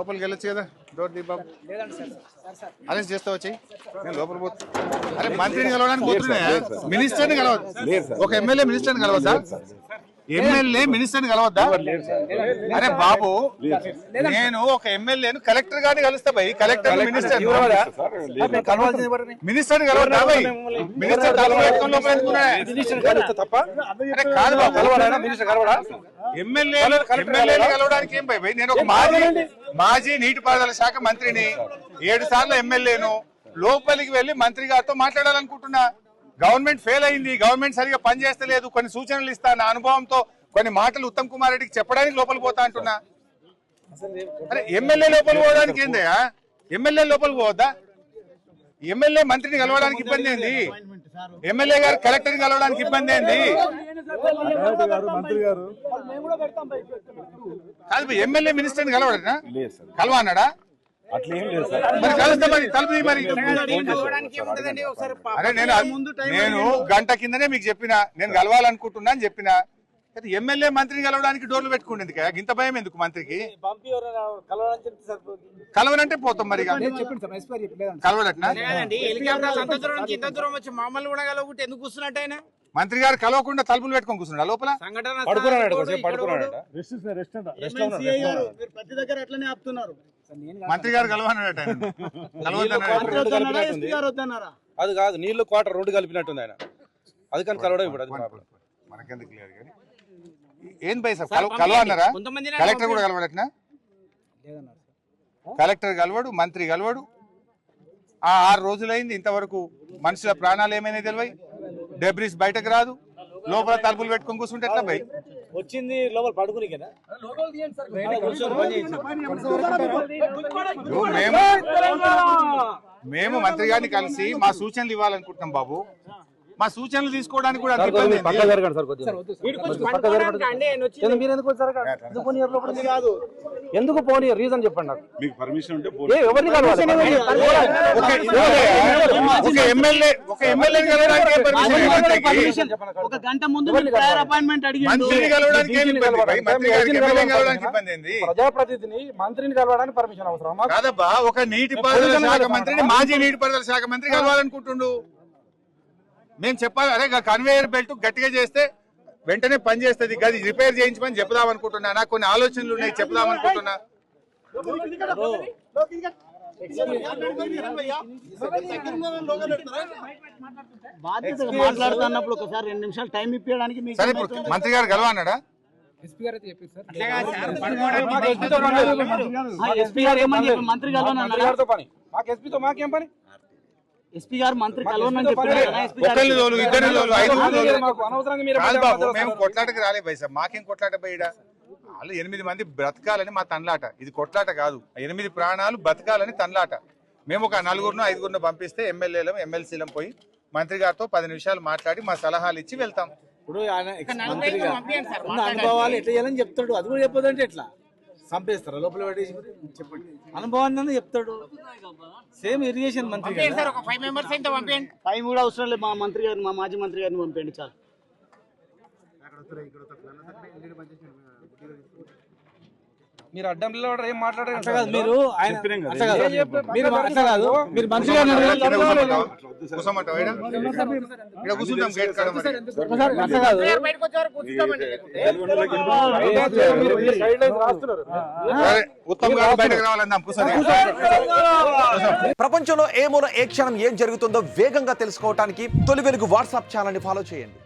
లోపలికి వెళ్ళొచ్చు కదా డోర్ దీపం అరెస్ట్ చేస్తా వచ్చి నేను లోపల పోతా. అరే మంత్రిని కలవడానికి పోతున్నాయా? మినిస్టర్ని కలవద్దు. ఒక ఎమ్మెల్యే మినిస్టర్ని కలవద్దా? ఎమ్మెల్యే మినిస్టర్ని కలవద్దా? అరే బాబు నేను ఒక ఎమ్మెల్యేను కలెక్టర్ గారిని కలుస్తా భయ్. కలెక్టర్ మినిస్టర్ మినిస్టర్ కలవద్దా భయ్? మినిస్టర్ కాదు బాబు. ఎమ్మెల్యేలు కలవడానికి ఏం భయ్? నేను ఒక మాజీ నీటిపారుదల శాఖ మంత్రిని, 7 సార్లు ఎమ్మెల్యేను. లోపలికి వెళ్లి మంత్రి గారితో మాట్లాడాలనుకుంటున్నా. గవర్నమెంట్ ఫెయిల్ అయింది, గవర్నమెంట్ సరిగా పనిచేస్తలేదు, కొన్ని సూచనలు ఇస్తా, నా అనుభవంతో కొన్ని మాటలు ఉత్తమ్ కుమార్ రెడ్డికి చెప్పడానికి లోపలికి పోతా అంటున్నా. అరే ఎమ్మెల్యే లోపలికి పోవడానికి ఏందయ్యా? ఎమ్మెల్యే లోపలికి పోవద్దా? ఎమ్మెల్యే మంత్రిని కలవడానికి ఇబ్బంది ఏంది? ఎమ్మెల్యే గారు కలెక్టర్ని కలవడానికి ఇబ్బంది ఏంది? కాదు ఎమ్మెల్యే మినిస్టర్ని కలవడనా? కలవన్నాడా? మరి కలుస్తా మరి తలుపు మరి. అరే నేను గంట కిందనే మీకు చెప్పిన నేను కలవాలనుకుంటున్నా అని చెప్పిన. ఎమ్మెల్యే మంత్రిని కలవడానికి డోర్లు పెట్టుకుంటుంది కదా, ఇంత భయం ఎందుకు మంత్రికి? కలవనంటే పోతాం మరి. కలవడట్నా? మంత్రి గారు కలవకుండా తలుపులు పెట్టుకొని కూర్చున్నాడు లోపల. మంత్రి గారు కలవన్నాడట. అది కాదు, నీళ్లు క్వార్టర్ 2 కలిపినట్టుంది ఆయన. అది కానీ కలవడం ఇప్పుడు మనకెందుకు క్లియర్ కానీ ఏం భయ సార్ కలవన్నారా? కలెక్టర్ కూడా కలవడట్నా? కలెక్టర్ కలవడు, మంత్రి కలవడు. 6 రోజులైంది ఇంతవరకు మనుషుల ప్రాణాలు ఏమైనా తెలివై, డెబ్రిస్ బయటకు రాదు, లోపల తలుపులు పెట్టుకొని కూర్చుంటే ఎట్లా భయ్? వచ్చింది లోపల పడుకుని కదా. మేము మంత్రి గారిని కలిసి మా సూచనలు ఇవ్వాలనుకుంటున్నాం బాబు. మా సూచనలు తీసుకోవడానికి కూడా ఎందుకు పోనీ రీజన్ చెప్పండి నాకు. మీకు పర్మిషన్ ఉంటే ఒక గంట ముందు అపాయింట్మెంట్ ప్రజాప్రతినిధిని మంత్రిని కలవడానికి పర్మిషన్ అవసరం కాదబ్బా. ఒక నీటిపారుదల శాఖ మంత్రిని మాజీ నీటిపారుదల శాఖ మంత్రి కలవాలనుకుంటుండు. మేము చెప్పాలి, అరే కన్వేయర్ బెల్ట్ గట్టిగా చేస్తే వెంటనే పని చేస్తుంది, గది రిపేర్ చేయించమని చెప్దాం అనుకుంటున్నా. నాకు కొన్ని ఆలోచనలు ఉన్నాయి, చెప్దాం అనుకుంటున్నా. మాట్లాడుతున్నప్పుడు ఒకసారి 2 నిమిషాలు టైం ఇప్పించడానికి మంత్రి గారు కలవన్నాడా? ఎస్పీ గారు ఏమని చెప్పి మంత్రి కలవనన్నారా? మాకేం పని? ఎస్పీ గారు మంత్రి కలవనని చెప్పారు. మేము కొట్లాటకి రాలే భయ్ సార్. మాకేం కొట్లాట బయట? వాళ్ళు 8 మంది బ్రతకాలని మా తన్లాట. ఇది కొట్లాట కాదు. 8 ప్రాణాలు బతకాలని తన్లాట. మేము ఒక 4-5 పంపిస్తే ఎమ్మెల్యేలం ఎమ్మెల్సీలం పోయి మంత్రి గారితో 10 నిమిషాలు మాట్లాడి మా సలహాలు ఇచ్చి వెళ్తాం. ఇప్పుడు అనుభవాలు ఎట్లా చేయాలని చెప్తాడు, అది కూడా చెప్పదంటే ఎట్లా చంపేస్తారా లోపల పడేసి? చెప్పండి, అనుభవాన్ని చెప్తాడు. సేమ్ ఇరిగేషన్ మంత్రి 5 కూడా అవసరం లేదు. మా మంత్రి గారిని, మా మాజీ మంత్రి గారిని పంపండి చాలు. మీరు అడ్డం ఏం మాట్లాడారు? మీరు మీరు అట్లా కాదు, మీరు మంత్రి గారిని ప్రపంచంలో ఏ మూల ఏ క్షణం ఏం జరుగుతుందో వేగంగా తెలుసుకోవడానికి తొలి వెలుగు వాట్సాప్ ఛానల్ ని ఫాలో చేయండి.